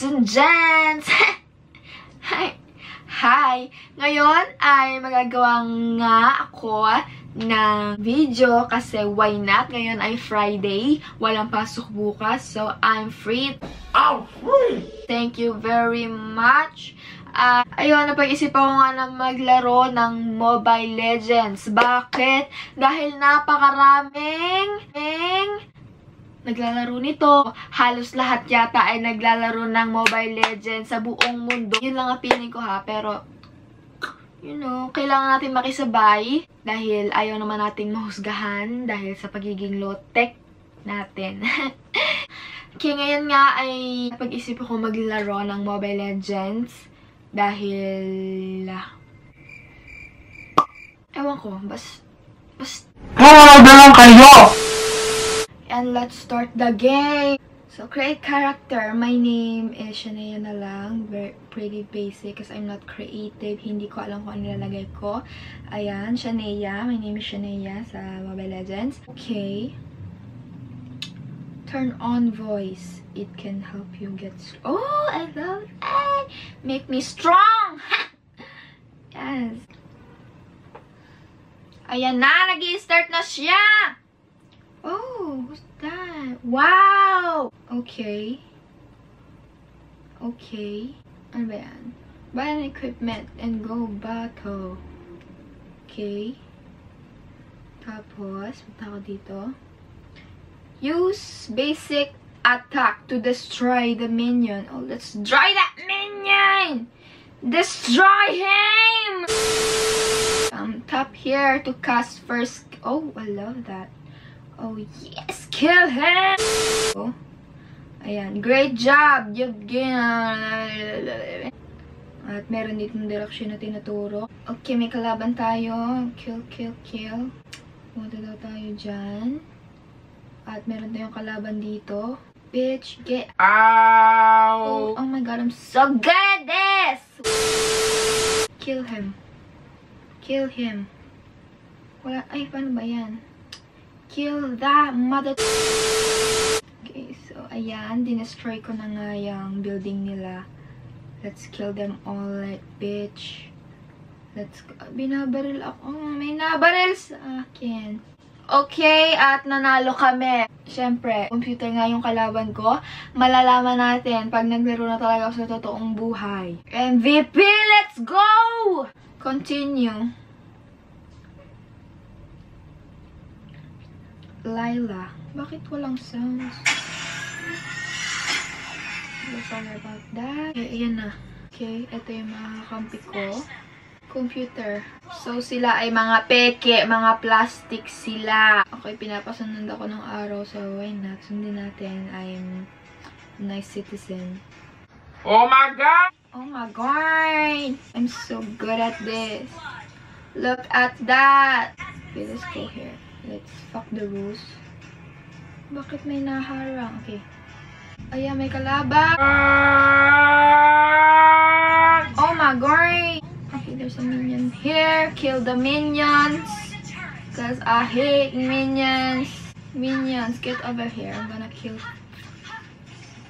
ladies and gents! Hi! Hi! Ngayon ay magagawa nga ako ng video kasi why not? Ngayon ay Friday. Walang pasok bukas. So, I'm free. I'm free! Thank you very much. Ayun, napag-isip ako nga na maglaro ng Mobile Legends. Bakit? Dahil napakaraming naglalaro nito. Halos lahat yata ay naglalaro ng Mobile Legends sa buong mundo. Yun lang ang feeling ko ha. Pero, you know, kailangan natin makisabay. Dahil ayaw naman nating mahusgahan. Dahil sa pagiging low-tech natin. Kaya ngayon nga ay napag-isip ako maglaro ng Mobile Legends. Dahil ewan ko, Hello, naman kayo! And let's start the game! So, create character. My name is Shania na lang. Very pretty basic because I'm not creative. Hindi ko alam kung ano nilalagay ko. Ayan, Shania. My name is Shania sa Mobile Legends. Okay. Turn on voice. It can help you get strong. Oh, I love it! Make me strong! Yes. Ayan na! Nag-i-start na siya! Oh, what's that? Wow! Okay. Okay. Ano ba yan? Buy an equipment and go battle. Okay. Tapos, punta ako dito. Use basic attack to destroy the minion. Oh, let's destroy that minion! Destroy him! Tap here to cast first. Oh, I love that. Oh, yes! Kill him! Oh, ayan. Great job! You've At meron dito ng direction na tinuturo. Okay, may kalaban tayo. Kill, kill, kill. Punta daw tayo dyan. At meron tayong kalaban dito. Bitch, get Ow! oh my god, I'm so good at this! Kill him. Kill him. Wala, ay, paano ba yan? Kill that mother... Okay, so, ayan, dinestroy ko na nga yung building nila. Let's kill them all, like, bitch. Let's go. Binabaril ako. Oh, may nabaril sa akin. Okay, at nanalo kami. Siyempre, computer nga yung kalaban ko. Malalaman natin pag naglaro na talaga ako sa totoong buhay. MVP, let's go! Continue. Lila. Bakit walang sounds? Sorry about that. Okay, ayan na. Okay, ito yung mga kampi ko. Computer. So, sila ay mga peke, mga plastic sila. Okay, pinapasunod ako ng araw. So, why not? Sundin natin. I'm a nice citizen. Oh my god! Oh my god! I'm so good at this. Look at that! Okay, let's go here. Let's fuck the rules. Bakit may naharang? Okay. Ayan, may kalaban. Oh my god! Okay, there's a minion here. Kill the minions. Because I hate minions. Minions, get over here. I'm gonna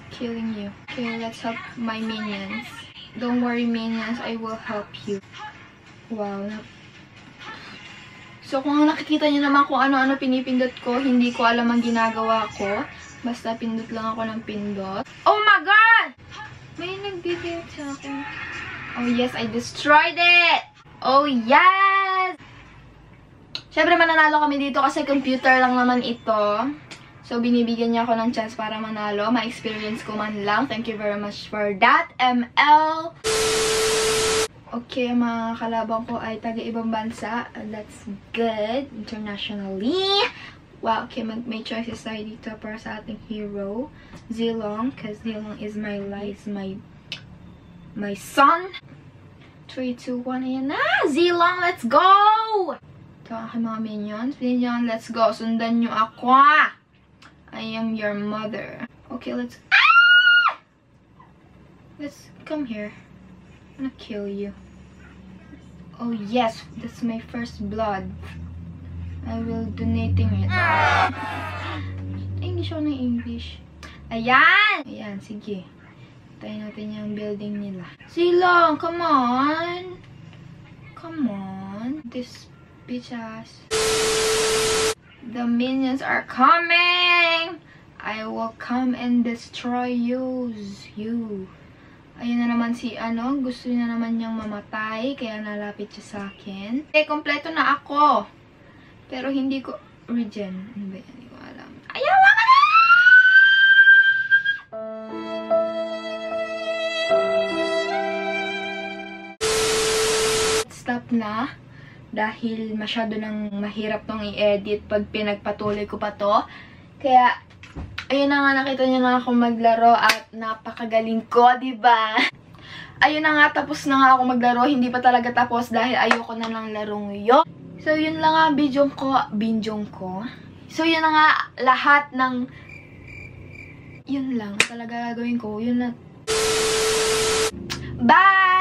killing you. Okay, let's help my minions. Don't worry, minions. I will help you. Wow. So, kung nakikita niyo naman kung ano-ano pinipindot ko, hindi ko alam ang ginagawa ko. Basta pindot lang ako ng pindot. Oh my god! May nagbibigay sa akin. Oh yes, I destroyed it! Oh yes! Siyempre mananalo kami dito kasi computer lang naman ito. So binibigyan niya ako ng chance para manalo. Ma-experience ko man lang. Thank you very much for that, ML! Okay, mga kalaban ko ay taga-ibang bansa. That's good. Internationally. Wow, okay, may choices tayo dito para sa ating hero. Zilong, because Zilong is my life, my son. 3, 2, 1, ayan na! Zilong, let's go! Ito ang aking mga minions. Minions, let's go. Sundan nyo ako. I am your mother. Okay, let's... Ah! Let's come here. I'm gonna kill you. Oh yes, that's my first blood. I will donating it. English ako ng English. Ayan! Ayan, sige. Tayo natin yung building nila. Silong, come on! Come on. This bitches. The minions are coming! I will come and destroy you. Ayun na naman si gusto niya naman niyang mamatay, kaya nalapit siya sa akin. Kompleto na ako. Pero hindi ko, regen. Ano ba yan? Hindi ko alam. Ayaw ka na! Stop na. Dahil masyado nang mahirap tong i-edit pag pinagpatuloy ko pa to. Kaya, ayun na nga, nakita niyo na ako maglaro at napakagaling ko, diba? Ayun na nga, tapos na nga ako maglaro. Hindi pa talaga tapos dahil ayoko na ng larong yun. So, yun lang nga, binjong ko. So, yun na nga, lahat ng... Yun lang, talaga gagawin ko. Yun na. Bye!